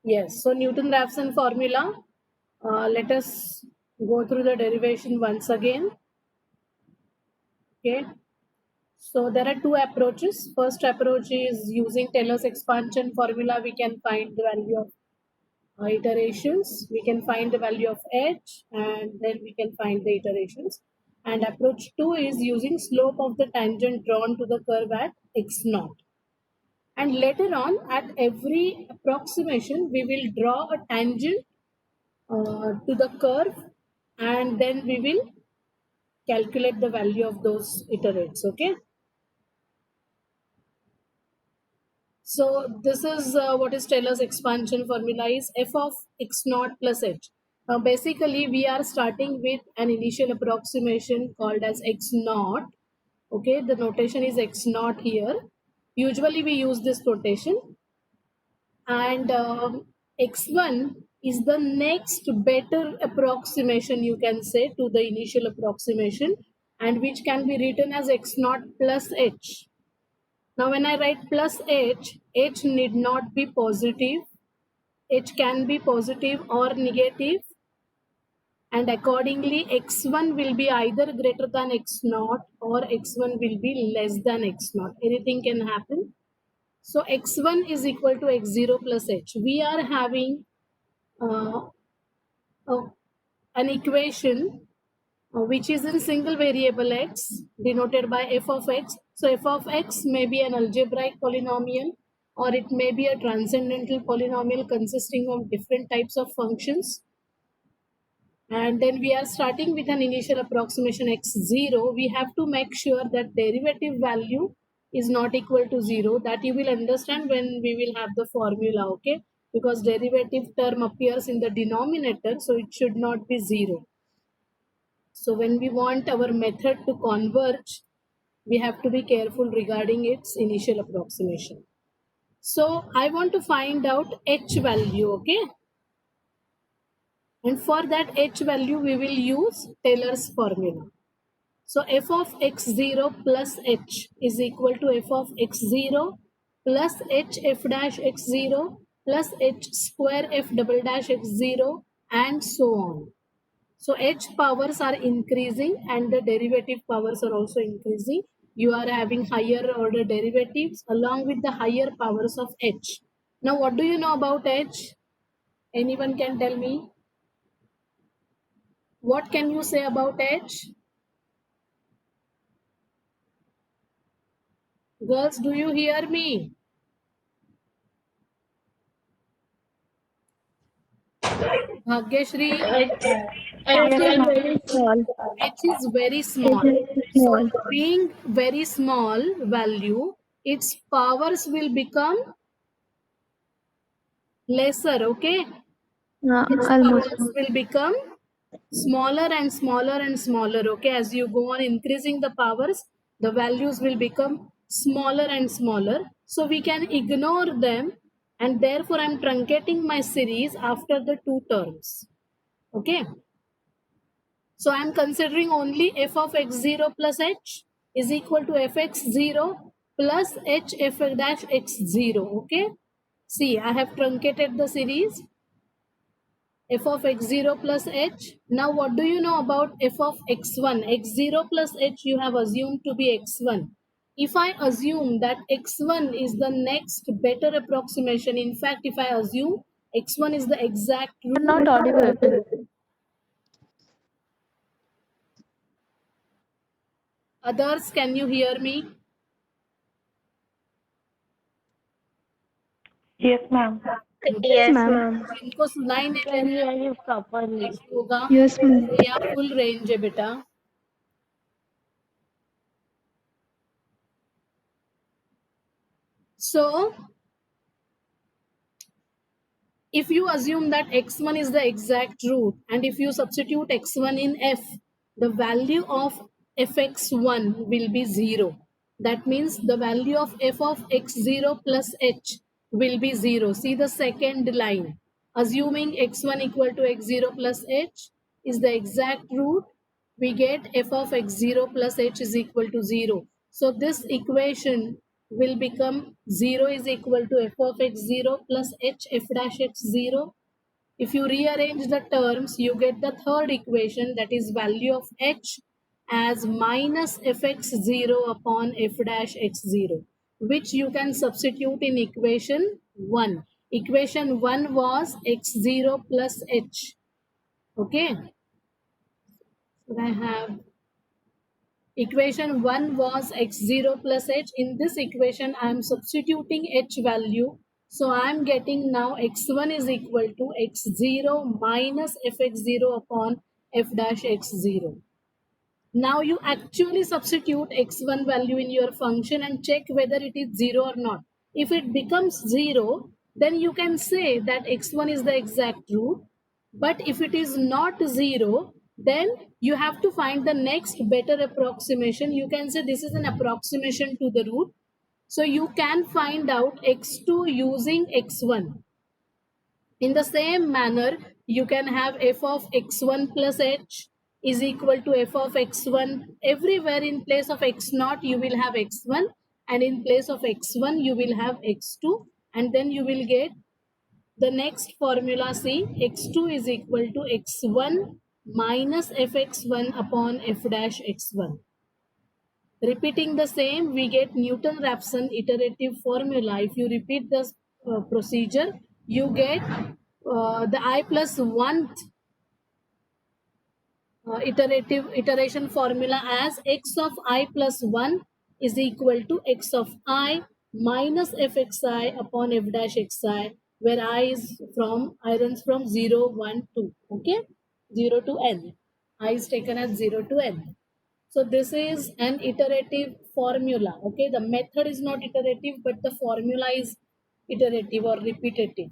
Yes, so Newton-Raphson formula. Let us go through the derivation once again. Okay. So there are two approaches. First approach is using Taylor's expansion formula. We can find the value of iterations. We can find the value of h, and then we can find the iterations. And approach 2 is using slope of the tangent drawn to the curve at x naught. And later on, at every approximation, we will draw a tangent to the curve, and then we will calculate the value of those iterates. Okay. So this is what is Taylor's expansion formula is f of x naught plus h. Now basically we are starting with an initial approximation called as x naught. Okay, the notation is x naught here. Usually we use this notation, and x1 is the next better approximation, you can say, to the initial approximation, and which can be written as x naught plus h. Now when I write plus h need not be positive. H can be positive or negative, and accordingly x1 will be either greater than x naught or x1 will be less than x naught. Anything can happen. So x1 is equal to x0 plus h. We are having uh, an equation which is in single variable x, denoted by f of x. So f of x may be an algebraic polynomial, or it may be a transcendental polynomial consisting of different types of functions. And then we are starting with an initial approximation x0. We have to make sure that derivative value is not equal to 0. That you will understand when we will have the formula, okay? Because derivative term appears in the denominator, so it should not be 0. So when we want our method to converge, we have to be careful regarding its initial approximation. So I want to find out h value, okay? And for that h value, we will use Taylor's formula. So f of x0 plus h is equal to f of x0 plus h f dash x0 plus h square f double dash x0, and so on. So h powers are increasing and the derivative powers are also increasing. You are having higher order derivatives along with the higher powers of h. Now what do you know about h? Anyone can tell me? What can you say about h? Girls, do you hear me? Bhagyashri, Very small. h is very small. So Small. being very small value, its powers will become lesser, okay? Its Almost. powers will become smaller and smaller and smaller, okay? As you go on increasing the powers, the values will become smaller and smaller. So we can ignore them, and therefore I'm truncating my series after the two terms, okay? So I'm considering only f of x0 plus h is equal to fx0 plus h f dash x0, okay? See, I have truncated the series f of x0 plus h. Now what do you know about f of x1? x0 plus h you have assumed to be x1. If I assume that x1 is the next better approximation, in fact, if I assume x1 is the exact root, Not audible. others, can you hear me? Yes, ma'am. Yes, ma'am. इनको सुनाई नहीं Can they hear you properly. रहा होगा? Yes, ma'am. या full range है बेटा? So if you assume that x1 is the exact root, and if you substitute x1 in f, the value of fx1 will be 0. That means the value of f of x0 plus h will be 0. See the second line. Assuming x1 equal to x0 plus h is the exact root, we get f of x0 plus h is equal to 0. So this equation will become 0 is equal to f of x0 plus h f dash x0. If you rearrange the terms, you get the third equation, that is value of h as minus fx0 upon f dash x0, which you can substitute in equation 1. Equation 1 was x0 plus h. Okay. So I have equation 1 was x0 plus h. In this equation, I am substituting h value. So I am getting now x1 is equal to x0 minus fx0 upon f dash x0. Now you actually substitute x1 value in your function and check whether it is 0 or not. If it becomes 0, then you can say that x1 is the exact root. But if it is not 0, then you have to find the next better approximation. You can say this is an approximation to the root. So you can find out x2 using x1. In the same manner, you can have f of x1 plus h is equal to f of x1. Everywhere in place of x0, you will have x1, and in place of x1, you will have x2, and then you will get the next formula. See, x2 is equal to x1 minus fx1 upon f dash x1. Repeating the same, we get Newton-Raphson iterative formula. If you repeat this procedure, you get the I plus 1th iteration formula as x of I plus 1 is equal to x of I minus fxi upon f dash xi, where I runs from 0, 1, 2. Okay, 0 to n. I is taken as 0 to n. So this is an iterative formula. Okay, the method is not iterative, but the formula is iterative or repetitive.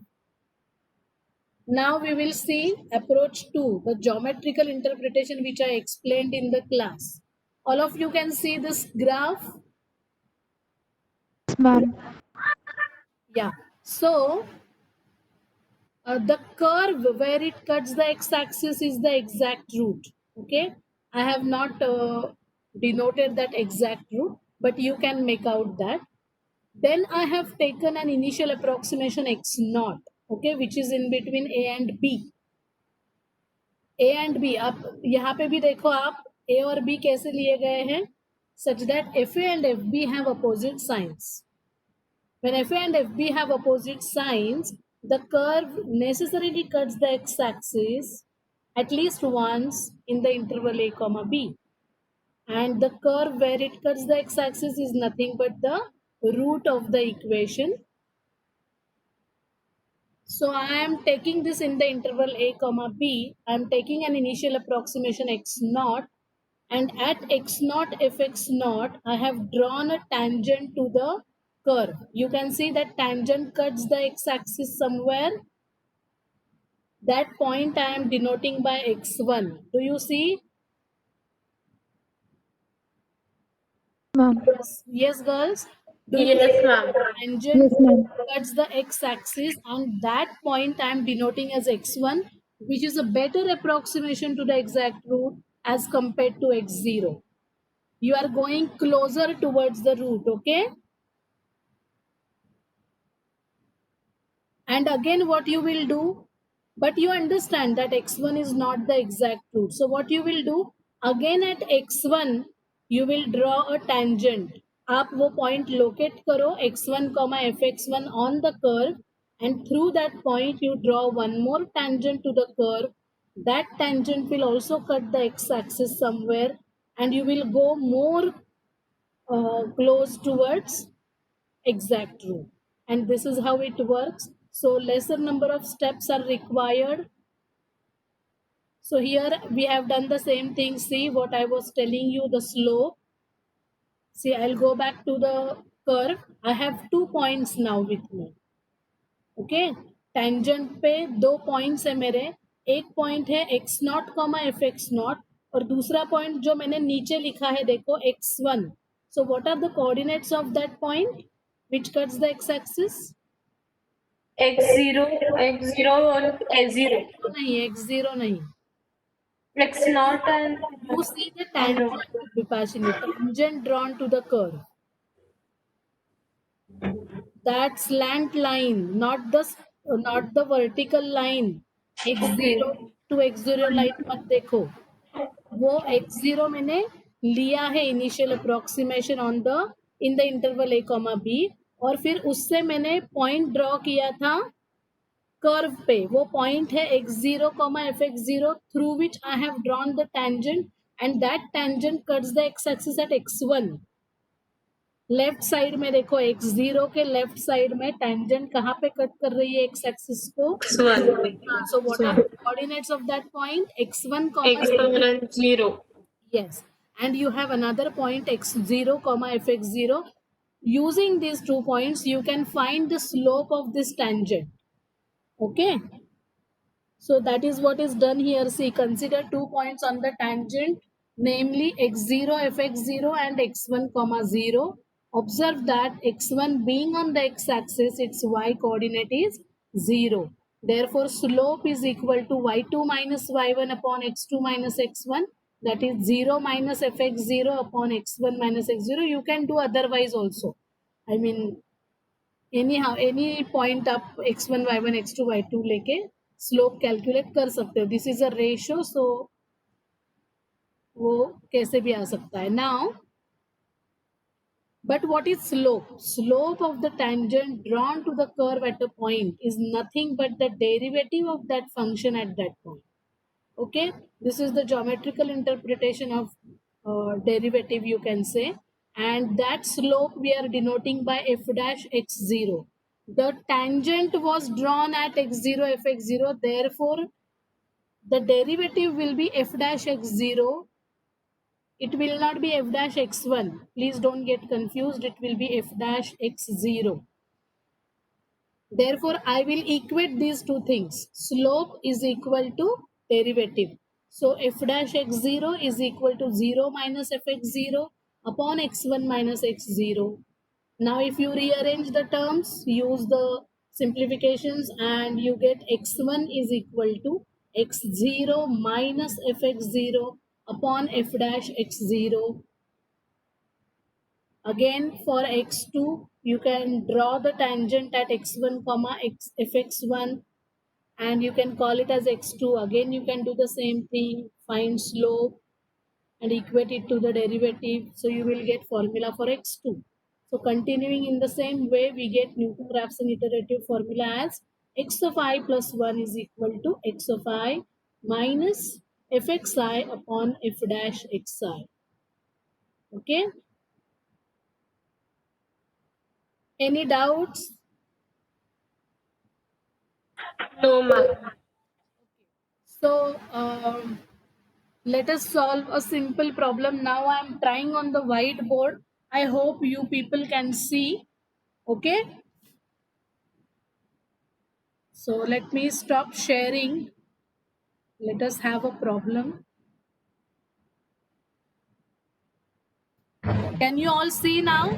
Now we will see approach 2, the geometrical interpretation which I explained in the class. All of you can see this graph. Ma'am. Yeah. So the curve where it cuts the x-axis is the exact root. Okay. I have not denoted that exact root, but you can make out that. Then I have taken an initial approximation x0, okay, which is in between a and b. A and B, आप यहाँ पे भी देखो, आप ए और B कैसे लिए गए हैं, such that FA and FB have opposite signs. When FA and FB have opposite signs, the curve necessarily cuts the x-axis at least once in the interval a comma b, and the curve where it cuts the x-axis is nothing but the root of the equation. So I am taking this in the interval a comma b. I am taking an initial approximation x0, and at x0 fx0 I have drawn a tangent to the curve. You can see that tangent cuts the x-axis somewhere. That point I am denoting by x1. Do you see? Ma'am. Yes, girls? Do you Yes, see ma'am. tangent Yes, ma'am. cuts the x-axis, and that point I am denoting as x1, which is a better approximation to the exact root as compared to x0. You are going closer towards the root, okay? And again, what you will do, but you understand that x1 is not the exact root. So what you will do, again at x1, you will draw a tangent. आप वो point locate करो x1 comma fx1 on the curve, and through that point you draw one more tangent to the curve. That tangent will also cut the x-axis somewhere, and you will go more close towards exact root. And this is how it works. So lesser number of steps are required. So here we have done the same thing. See what I was telling you, the slope. See, I'll go back to the curve. I have 2 points now with me. Okay, tangent पे 2 points है मेरे. एक point है x0 comma fx0, और दूसरा point जो मैंने नीचे लिखा है देखो x1. So what are the coordinates of that point which cuts the x-axis? X0 and A0. नहीं, x0 नहीं. X0 and You see the tangent, Vipashini, tangent drawn to the curve. that slant line, not the vertical line. x0 to x0 line मत देखो, वो x0 मैंने लिया है initial approximation on the in the interval a comma b, और फिर उससे मैंने पॉइंट ड्रॉ किया था कर्व पे. वो पॉइंट है x0 fx0 through which I have drawn the tangent, and that tangent cuts the x axis at x1. Left side में देखो, x0 के लेफ्ट साइड में टेंजेंट कहाँ पे कट कर रही है x एक्सिस को? So what are the coordinates of that point? x1 x1 0. Yes, and you have another point x0 fx0. Using these 2 points you can find the slope of this tangent. Okay, so that is what is done here. See, consider 2 points on the tangent, namely x0 fx0 and x1 0. Observe that x1 being on the x-axis, its y coordinate is 0. Therefore, slope is equal to y2 minus y1 upon x2 minus x1. That is 0 minus fx0 upon x1 minus x0. You can do otherwise also. I mean, anyhow any point आप x1 y1 x2 y2 लेके slope calculate कर सकते हो. This is a ratio, सो वो कैसे भी आ सकता है. Now but what is slope? Slope of the tangent drawn to the curve at a point is nothing but the derivative of that function at that point. Okay, this is the geometrical interpretation of derivative, you can say, and that slope we are denoting by f dash x0. The tangent was drawn at x0 fx0, therefore the derivative will be f dash x0. It will not be f dash x1, please don't get confused, it will be f dash x0. Therefore, I will equate these two things. Slope is equal to derivative. So, f dash x0 is equal to 0 minus fx0 upon x1 minus x0. Now, if you rearrange the terms, use the simplifications, and you get x1 is equal to x0 minus fx0 upon f dash x0. Again, for x2, you can draw the tangent at x1 comma fx1, and you can call it as x2. Again, you can do the same thing, find slope and equate it to the derivative. So you will get formula for x2. So continuing in the same way, we get Newton-Raphson iterative formula as x of I plus 1 is equal to x of I minus fxi upon f dash xi. Okay. Any doubts? No, ma'am. So let us solve a simple problem. Now I am trying on the whiteboard. I hope you people can see. Okay. So let me stop sharing. Let us have a problem. Can you all see now?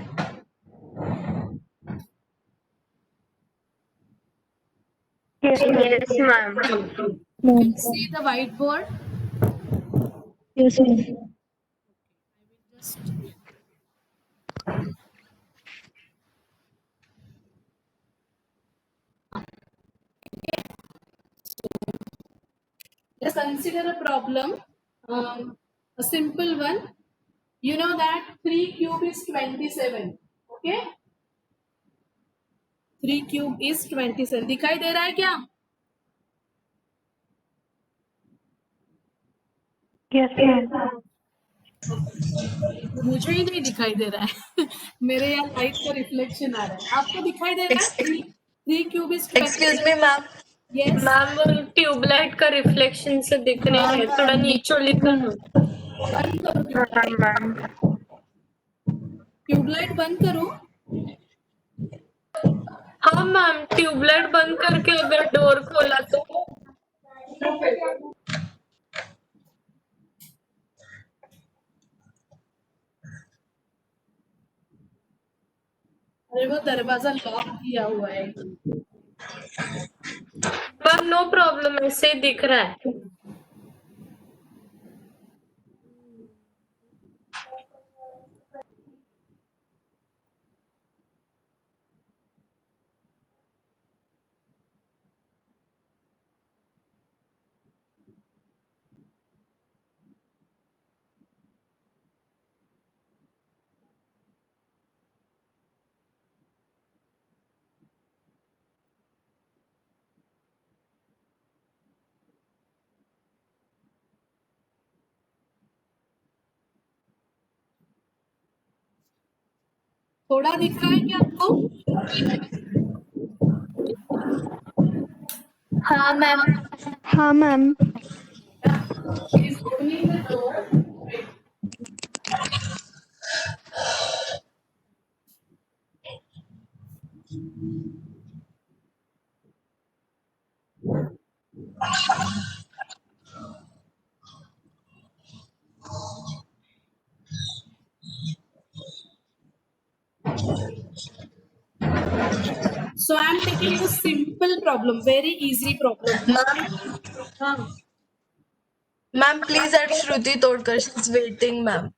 Yes, ma'am. Ma'am. See the whiteboard? Yes, ma'am. Just let's consider a problem, a simple one. You know that 3 cube is 27. Okay? 3 cube is 27. दिखाई दे रहा है क्या? Yes, ma'am. मुझे ही नहीं दिखाई दे रहा है. मेरे यहाँ लाइट का रिफ्लेक्शन आ रहा है. आपको दिखाई दे रहा है? 3 cube is excuse me ma'am. Yes ma'am tubelight का रिफ्लेक्शन से दिख रहे हैं, थोड़ा नीचे लिखो ना. बंद करो. हाँ मैम. ट्यूबलाइट बंद करो. हाँ मैम, ट्यूबलाइट बंद करके अगर डोर खोला तो. अरे वो दरवाजा लॉक किया हुआ है. मैम नो प्रॉब्लम, ऐसे ही दिख रहा है. थोड़ा दिख रहा है क्या आपको? हाँ मैम। हाँ ma'am. She's opening the door. So I am taking a simple problem, very easy problem. Ma'am, हाँ, ma'am, please add Shruti Todkar. She's waiting, ma'am.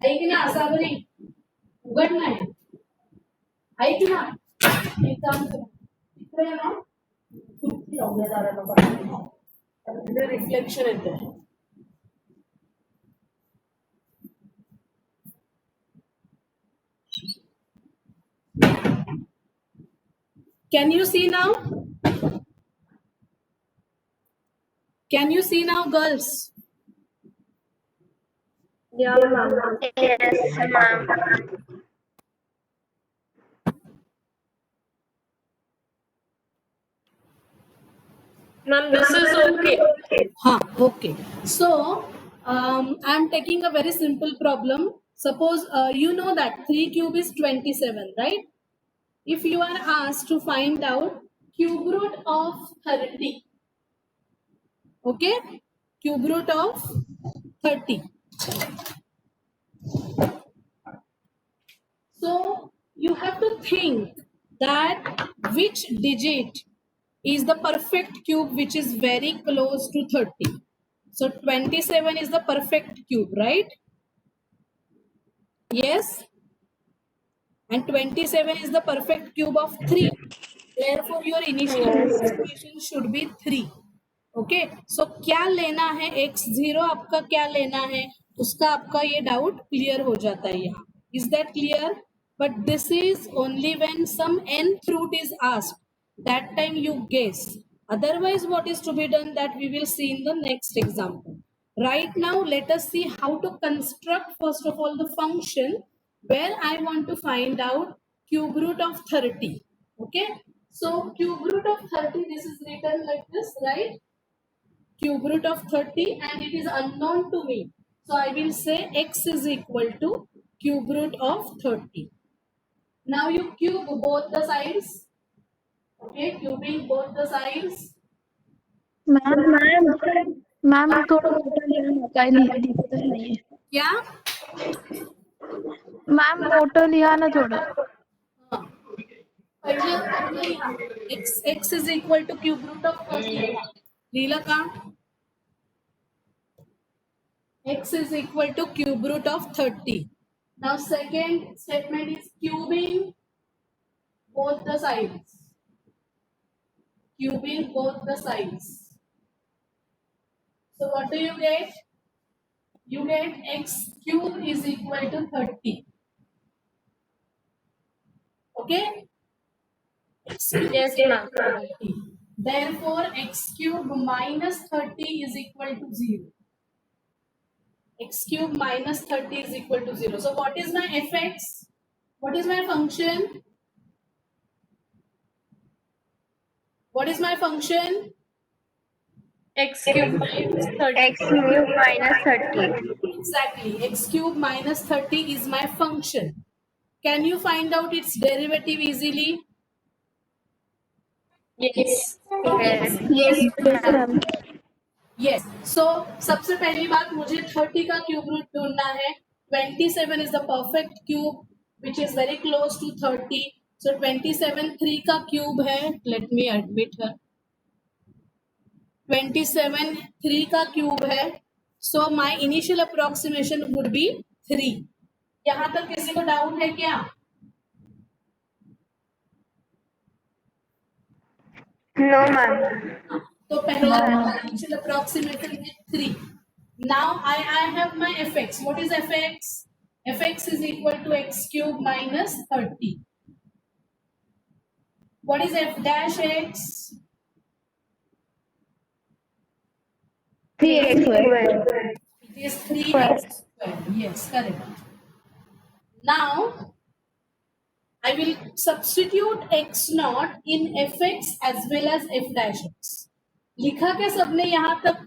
ऐक ना साबरी उघड नाही. ऐक ना एक काम कर इकडे आहे ना कुठे लावल्या दाराला बघा रिफ्लेक्शन येते. Can you see now? Can you see now, girls? Yeah ma'am. Yes ma'am. Ma'am, this is okay. Huh, okay. So, I'm taking a very simple problem. Suppose you know that 3 cube is 27, right? If you are asked to find out cube root of 30, okay? Cube root of 30. So, you have to think that which digit is the perfect cube which is very close to 30. So 27 is the perfect cube, right? Yes. And 27 is the perfect cube of 3. Therefore, your initial approximation should be 3. Okay. So क्या लेना है x0 आपका क्या लेना है उसका आपका ये डाउट क्लियर हो जाता है यहाँ. Is that clear? But this is only when some nth root is asked. That time you guess. Otherwise, what is to be done that we will see in the next example. Right now, let us see how to construct first of all the function where I want to find out cube root of 30. Okay. So cube root of 30, this is written like this, right? Cube root of 30 and it is unknown to me. So I will say x is equal to cube root of 30. Now you cube both the sides. Okay, cubing both the sides. Ma'am थोड़ा मोटा लिया ना काही दिसत नाहीये. क्या? Ma'am मोठं लिहा ना थोडं. x is equal to cube root of 30. लिहिलं का? X is equal to cube root of 30. Now second statement is cubing both the sides. Cubing both the sides. So what do you get? You get x cube is equal to 30. Okay? X cube Yes, is ma'am. equal to 30. Therefore, x cube minus 30 is equal to 0. X cube minus 30 is equal to 0. So what is my fx? What is my function? What is my function? X cube minus 30. X cube minus 30. Exactly. X cube minus 30 is my function. Can you find out its derivative easily? Yes. Yes ma'am. Yes. So सबसे पहली बात मुझे 30 का cube root ढूंढना है. 27 is the perfect cube which is very close to 30. So 27 3 का cube है. Let me admit her. 27 3 का क्यूब है. So my initial approximation would be 3. यहाँ तक किसी को डाउट है क्या? No ma'am. तो पहला initial approximation is 3. Now I have my fx. What is fx? Fx is equal to x cube minus 30. What is f dash x? 3x square. It is 3x square. Yes, correct. Now I will substitute x naught in fx as well as f dash x. लिखा क्या सबने यहाँ तक?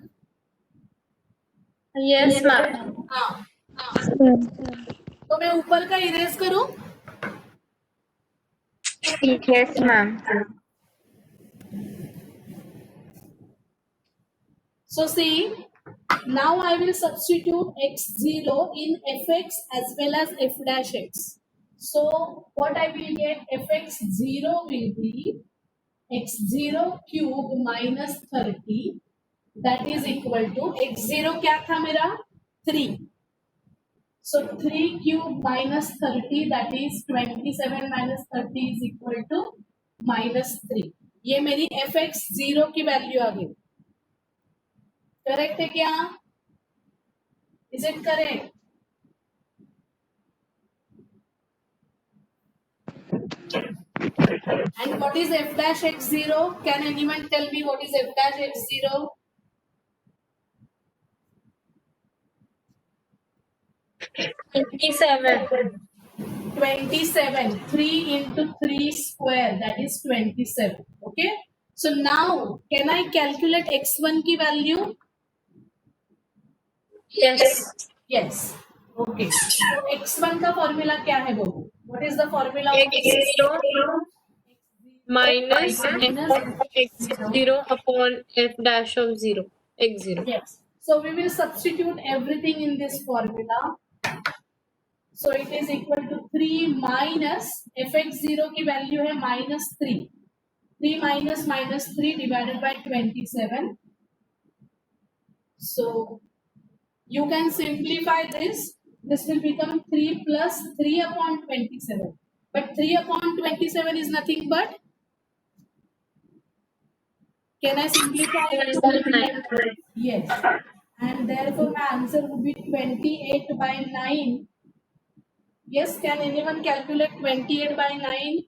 Yes, ma'am. हाँ. तो मैं ऊपर का इरेज करूं? Yes, ma'am. So see, now I will substitute x0 in fx as well as f dash x. So what I will get, fx0 will be x0 cube minus 30, that is equal to x0 क्या था मेरा? 3. So 3 cube minus 30, that is 27 minus 30 is equal to minus 3. ये मेरी fx0 की value आ गई. Correct है क्या? Is it correct? And what is f dash x0? Can anyone tell me what is f dash x0? Twenty-seven. 27. 3 into 3 square, that is 27. Okay. So now can I calculate x1 की value? Yes. Yes. Okay. So x1 का formula क्या है बोलो? What is the formula of X0 minus f of x0 upon f dash of 0. X0. Yes. So we will substitute everything in this formula. So it is equal to 3 minus fx0 की value है minus 3. 3 minus minus 3 divided by 27. So you can simplify this. This will become 3 plus 3 upon 27. But 3 upon 27 is nothing but. Can I simplify it? Yes. And therefore my answer would be 28 by 9. Yes, can anyone calculate 28 by 9?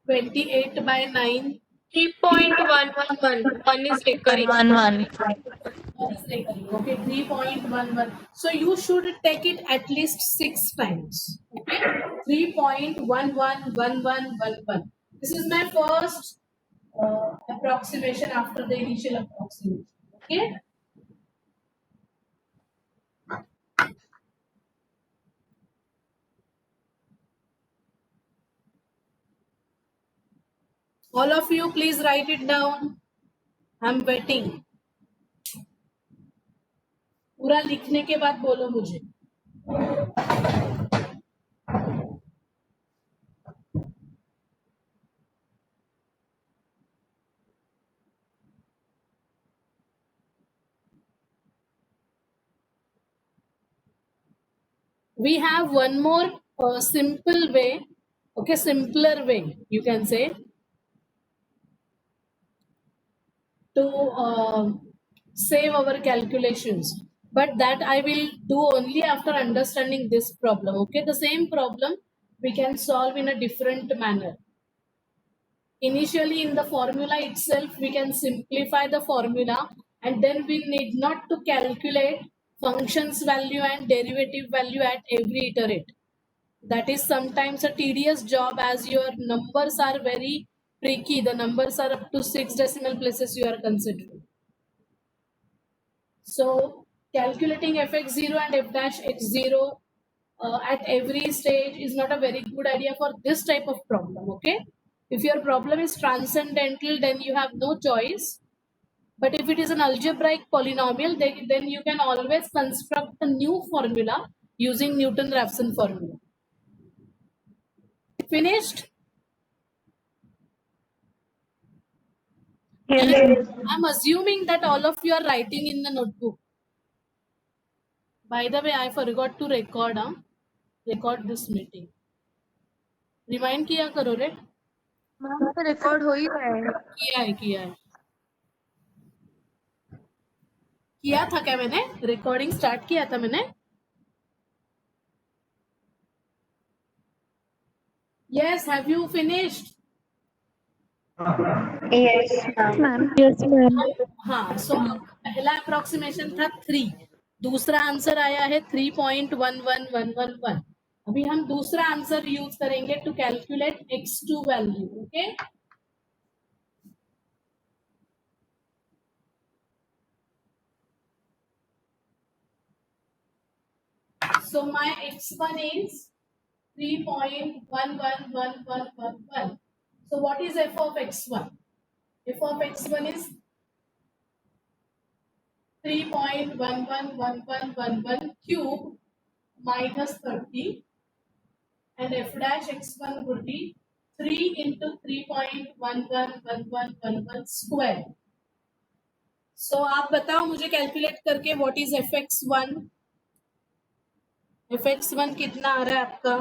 (28 by 9). 3.111. One is recurring. 1 Okay, 3.11. So you should take it at least 6 times. Okay, 3.111111. This is my first approximation after the initial approximation. Okay. All of you, please write it down. I'm waiting. पूरा लिखने के बाद बोलो मुझे. We have one more simple way, okay, simpler way, you can say, to save our calculations. But that I will do only after understanding this problem. Okay, the same problem we can solve in a different manner. Initially in the formula itself, we can simplify the formula and then we need not to calculate functions value and derivative value at every iterate. That is sometimes a tedious job as your numbers are very tricky. The numbers are up to 6 decimal places you are considering. So calculating fx0 and f dash x0 at every stage is not a very good idea for this type of problem. Okay, if your problem is transcendental, then you have no choice. But if it is an algebraic polynomial, then you can always construct a new formula using Newton-Raphson formula. Finished? Yes. I'm assuming that all of you are writing in the notebook. By the way, I forgot to record. record this meeting. Remind किया करो रे. Ma'am तो record हो ही रहा है. किया था क्या मैंने? रिकॉर्डिंग स्टार्ट किया था मैंने. Yes, have you finished? Ma'am yes ma'am. हाँ, सो पहला अप्रोक्सीमेशन था 3, दूसरा आंसर आया है 3.11111. अभी हम दूसरा आंसर यूज करेंगे to calculate x2 value. Okay, so my x1 is 3.11111. So what is f of x1? F of x1 is 3.111111 cube minus 30, and f dash x1 would be 3 into 3.111111 square. So आप बताओ मुझे calculate करके what is fx1? fx1 कितना आ रहा है आपका?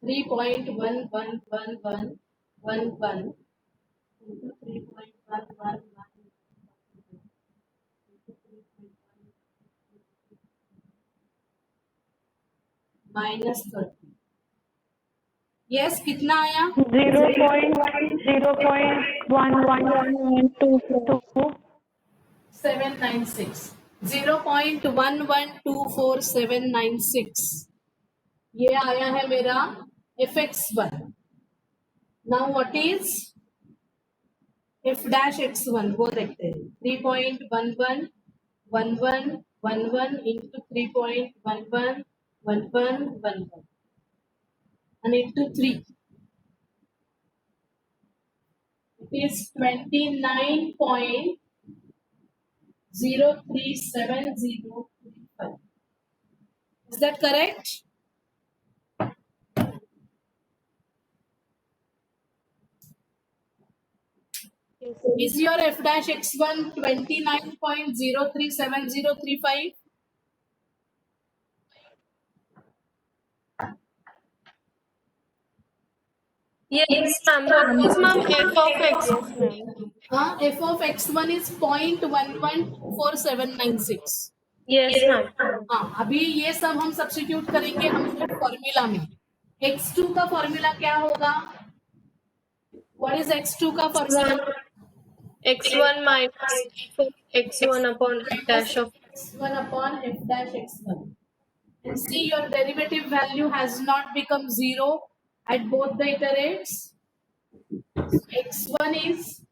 Three point one one one one one one into 3.111 minus 30. Yes, कितना आया? 0.01112. 796. 0.1124796. ये आया है मेरा fx1. Now what is f dash x1? वो देखते हैं. 3.111111 into 3.111111 and into 3. It is 29.037035. Is that correct? Is your f dash x1 29.037035? Yes, ma'am. What is ma'am f of x? F of x1 is 0.114796. Yes, ma'am. हाँ, अभी ये सब हम substitute करेंगे हम फॉर्मूला में. x2 का फॉर्मूला क्या होगा? What is x2 का formula? x1 minus f of x1 upon f dash of x1 upon f dash x1. And see, your derivative value has not become 0 at both the iterates. x1 is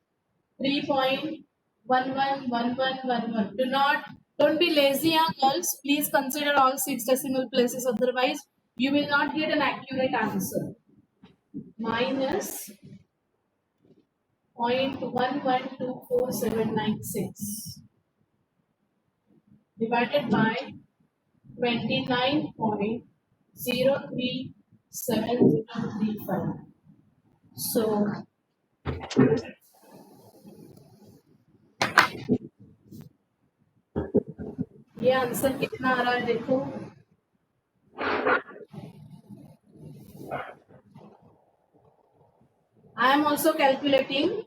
3.111111. Don't be lazy, girls. Please consider all 6 decimal places. Otherwise, you will not get an accurate answer. Minus 0.1124796 divided by 29.037035. So ये answer कितना आ रहा है देखो. I am also calculating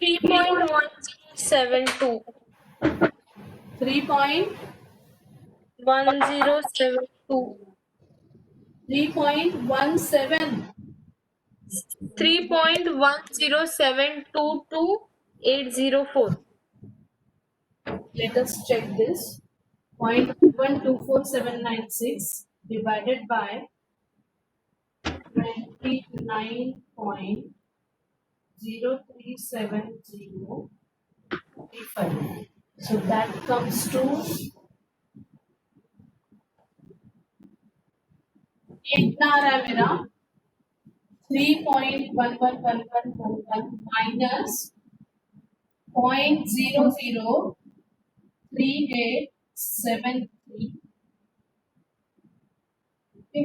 3.1072. 3.1072. 3.17. 3.1072284. Let us check this. 0.124796 divided by 29.037035. So that comes to कितना आ रहा है मेरा? 3.111111 minus 0.003873. Okay.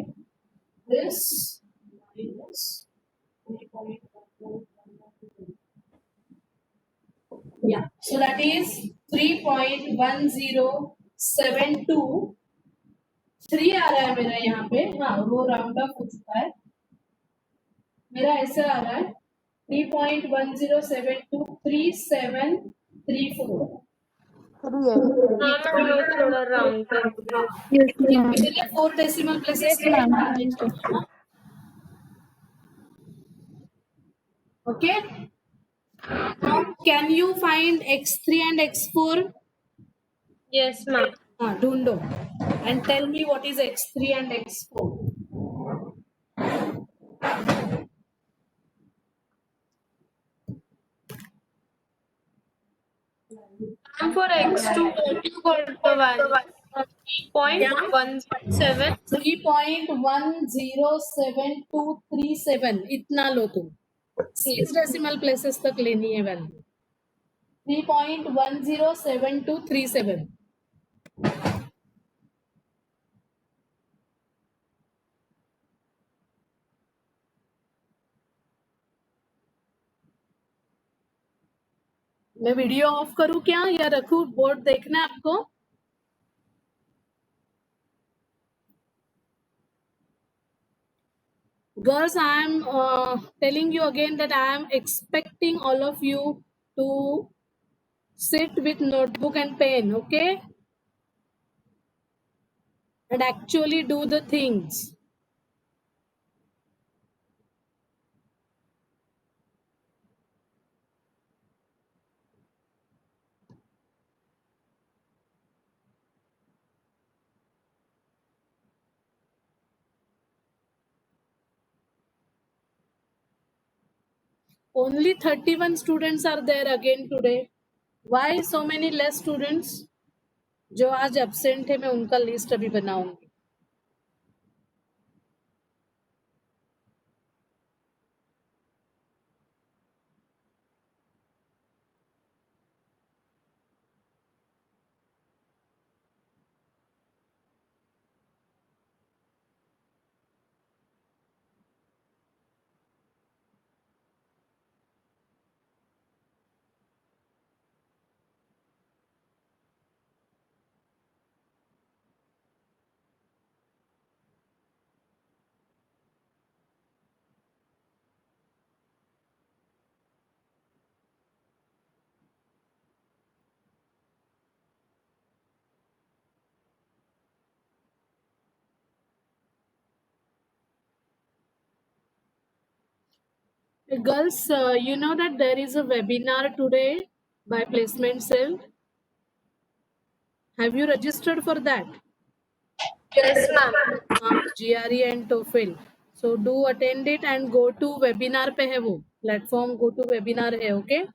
this minus 3.1. Yeah, so that is 3.1072. 3 आ रहा है मेरा यहाँ पे, हाँ वो राउंड ऑफ हो चुका है, मेरा ऐसा आ रहा है 3.10723734. हाँ मैम वो थोड़ा राउंड कर Yes, ma'am. इसलिए 4 decimal places Yes, ma'am. Okay. Now can you find x3 and x4? Yes ma'am. हाँ ढूंढो and tell me what is x3 and x4. And for x2 what you got the value? 3.107. 3.107237 इतना लो तुम, 6 decimal places तक लेनी है value. 3.107237. मैं video of करूं क्या या रखूं? बोर्ड देखना है आपको? Girls, I am telling you again that I am expecting all of you to sit with notebook and pen, okay? And actually do the things. Only 31 students are there again today. Why so many less students? जो आज absent है मैं उनका list अभी बनाऊंगी. Girls, you know that there is a webinar today by Placement Cell. Have you registered for that? Yes ma'am. GRE and TOEFL. So do attend it and go to webinar पे है वो platform, go to webinar है, okay?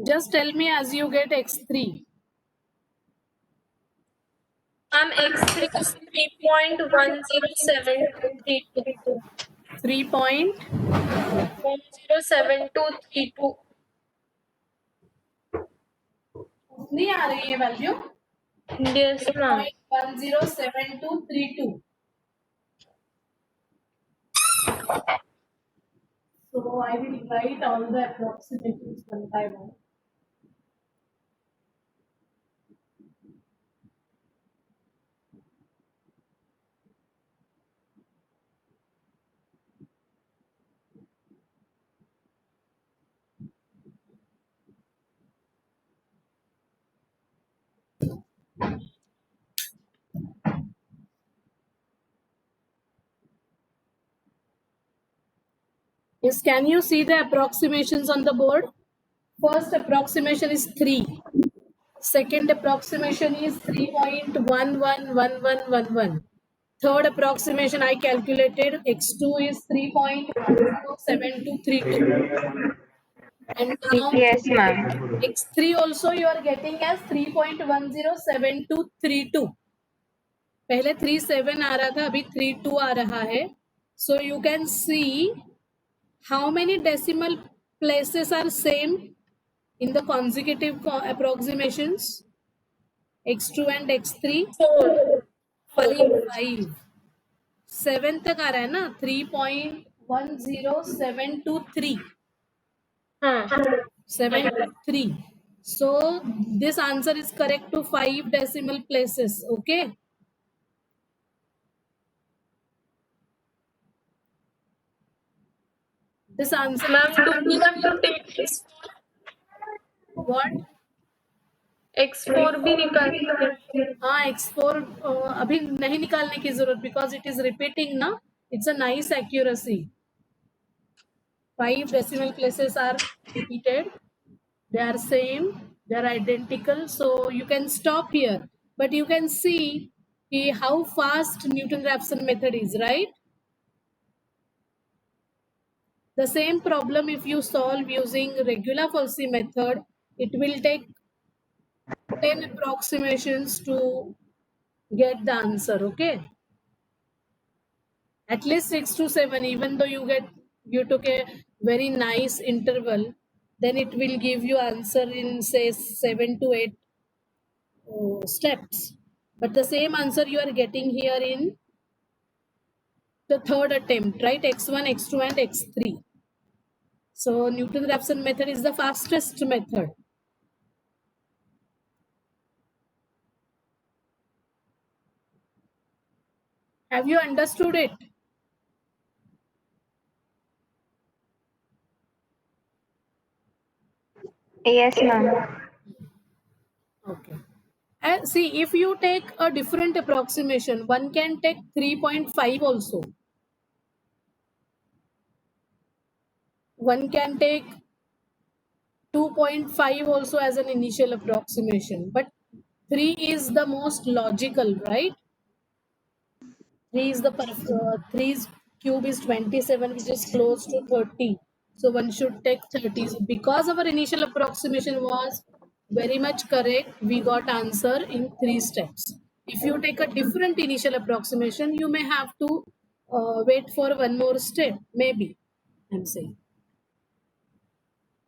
Just tell me as you get X3. X3 is 3.107232. 107232. नहीं आ रही है value? Yes ma'am. 107232. So I will write all the approximations one by one. Is can you see the approximations on the board? First approximation is 3. Second approximation is 3.111111. Third approximation I calculated x2 is 3.7232. And now Yes, ma'am. x3 also you are getting as 3.107232. पहले 37 आ रहा था, अभी 32 आ रहा है. So you can see how many decimal places are same in the consecutive approximations. x2 and x3 4. 5. 7 तक आ रहा है ना, 3.10723. हाँ. 73. So this answer is correct to 5 decimal places. Okay. This answer Ma'am, do we have to take what? x4 भी निकाल सकते हैं? हाँ, x4 अभी नहीं निकालने की जरूरत, because it is repeating ना. It's a nice accuracy. 5 decimal places are repeated. They are same. They are identical. So you can stop here. But you can see how fast Newton-Raphson method is, right? The same problem if you solve using regular Folsey method, it will take 10 approximations to get the answer, okay? At least 6 to 7, even though you took a very nice interval, then it will give you answer in say 7 to 8 steps. But the same answer you are getting here in the third attempt, right? x1, x2 and x3. So Newton-Raphson method is the fastest method. Have you understood it? Yes, ma'am. Okay. And see, if you take a different approximation, one can take 3.5 also. One can take 2.5 also as an initial approximation. But 3 is the most logical, right? 3 is 3's cube is 27, which is close to 30. So one should take 30. So because our initial approximation was very much correct, we got answer in 3 steps. If you take a different initial approximation, you may have to wait for one more step, maybe, I'm saying.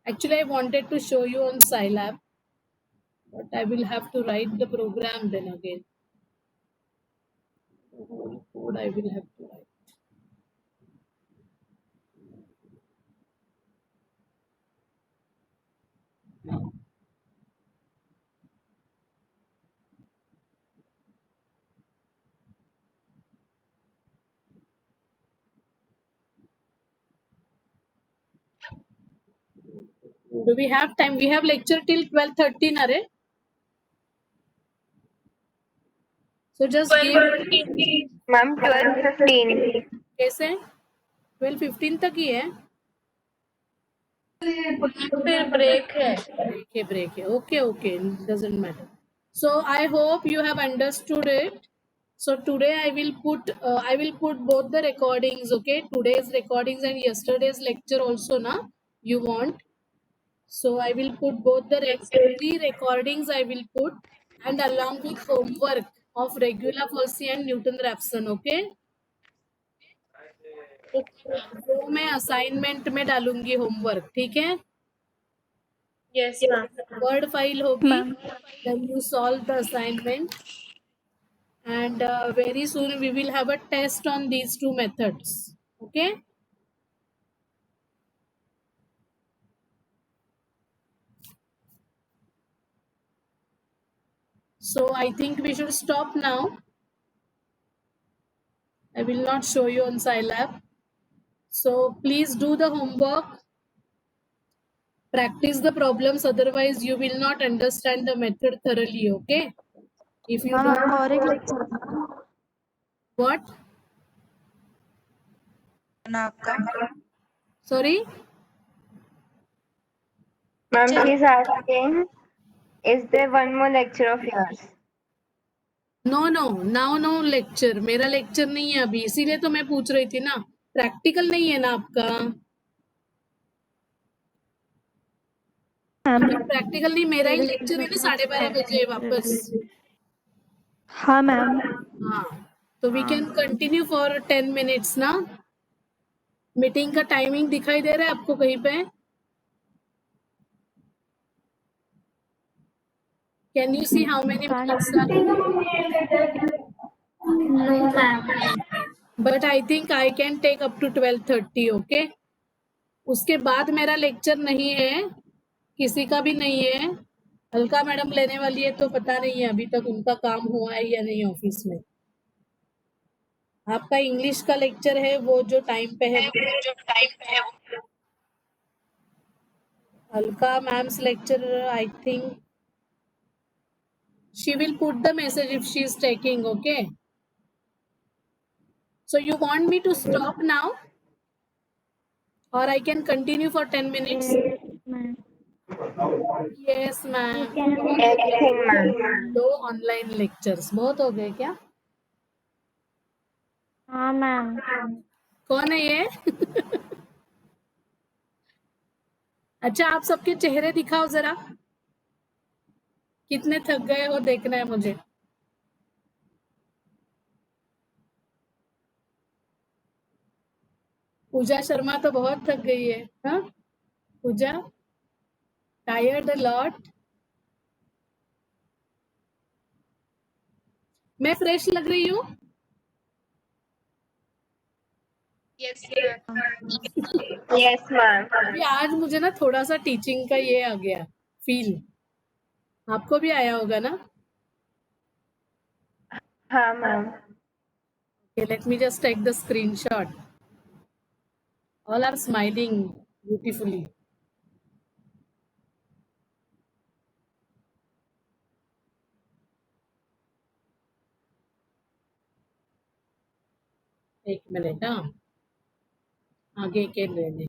Actually, I wanted to show you on Scilab, but I will have to write the program then again. The whole code I will have to write. Do we have time? We have lecture till 12:30, Nare. So just give 12:30. Ma'am, 12:15. कैसे 12:15 तक ही है. फिर break है. Break है. Okay, doesn't matter. So I hope you have understood it. So today I will put both the recordings, okay? Today's recordings and yesterday's lecture also, na? You want? So I will put both the three recordings I will put, and along with homework of regular Folsey and Newton-Raphson, okay? वो मैं assignment में डालूंगी homework, ठीक है? Yes, ma'am. Word file होगी, Ma'am. then you solve the assignment, and very soon we will have a test on these two methods, okay? So I think we should stop now. I will not show you on Scilab. So please do the homework. Practice the problems, otherwise you will not understand the method thoroughly, okay? If you Ma'am, don't, और एक lecture था. what? ना आपका Sorry. Ma'am, she's asking, is there one more lecture of yours? No no now no lecture, मेरा lecture नहीं है अभी, इसीलिए तो मैं पूछ रही थी ना, प्रैक्टिकल नहीं है ना आपका? प्रैक्टिकल नहीं, मेरा ही लेक्चर है ना 12:30 बजे वापस। हाँ मैम। हाँ, तो we can continue for 10 minutes ना। मीटिंग का टाइमिंग दिखाई दे रहा है आपको कहीं पे? Can you see how many minutes are? No ma'am. But I think I can take up to 12:30, okay? उसके बाद मेरा लेक्चर नहीं है, किसी का भी नहीं है। अलका मैडम लेने वाली है, तो पता नहीं है अभी तक उनका काम हुआ है या नहीं ऑफिस में। आपका इंग्लिश का लेक्चर है वो जो टाइम पे है। Alka ma'am's lecture, I think she will put the message if she is taking, okay? So you want me to stop now or I can continue for 10 minutes? Yes ma'am. Anything, ma'am. 2 online lectures बहुत हो गए क्या? हाँ ma'am. कौन है ये? अच्छा, आप सबके चेहरे दिखाओ जरा, कितने थक गए हो देखना है मुझे। पूजा शर्मा तो बहुत थक गई है। हाँ पूजा, टायर्ड अ लॉट। मैं फ्रेश लग रही हूँ? Yes, ma'am. Yes, ma'am. अभी आज मुझे ना थोड़ा सा टीचिंग का ये आ गया फील, आपको भी आया होगा ना? हाँ ma'am. Okay, let me just take the screenshot. All are smiling beautifully. एक मिनट, हाँ आगे के लेने।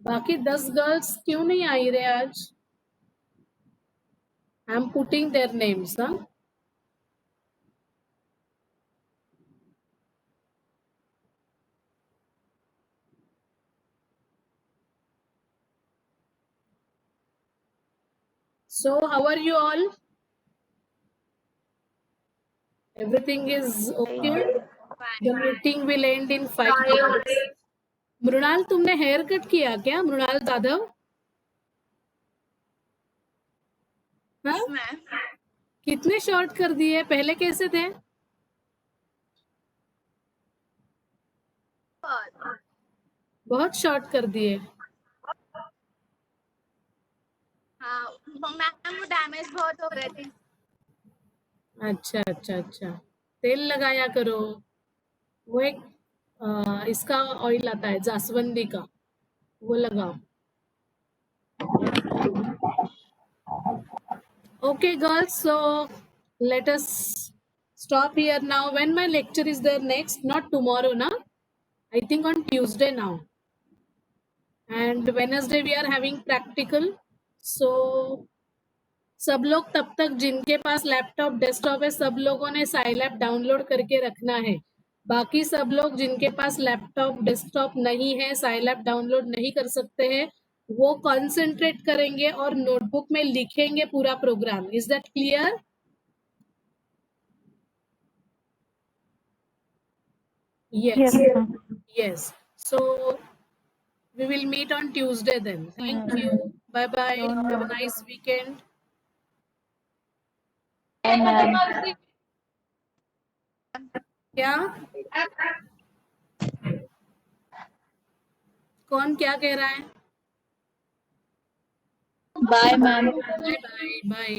बाकी 10 गर्ल्स क्यों नहीं आई रहे आज? I am putting their names. हाँ so how are you all? Everything is okay? The meeting will end in 5 minutes. Mrinal, तुमने हेयर कट किया क्या? मृणाल जाधव, हाँ? Ma'am. कितने शॉर्ट कर दिए, पहले कैसे थे? बहुत शॉर्ट कर दिए। हाँ मैम, वो डैमेज बहुत हो रहे थे। अच्छा अच्छा अच्छा, तेल लगाया करो। वो एक इसका ऑयल आता है जास्वंदी का, वो लगाओ। Okay girls, so let us stop here now. When my lecture is there next? Not tomorrow na, I think on Tuesday now, and Wednesday we are having practical. So सब लोग तब तक जिनके पास लैपटॉप डेस्कटॉप है, सब लोगों ने Scilab download करके रखना है। बाकी सब लोग जिनके पास लैपटॉप डेस्कटॉप नहीं है, साइलैब डाउनलोड नहीं कर सकते हैं, वो कॉन्सेंट्रेट करेंगे और नोटबुक में लिखेंगे पूरा program. Is that clear? Yes. Yes. So we will meet on Tuesday then. Thank you. Bye bye. Have a nice weekend. क्या? कौन क्या कह रहा है? Bye ma'am. Bye bye bye.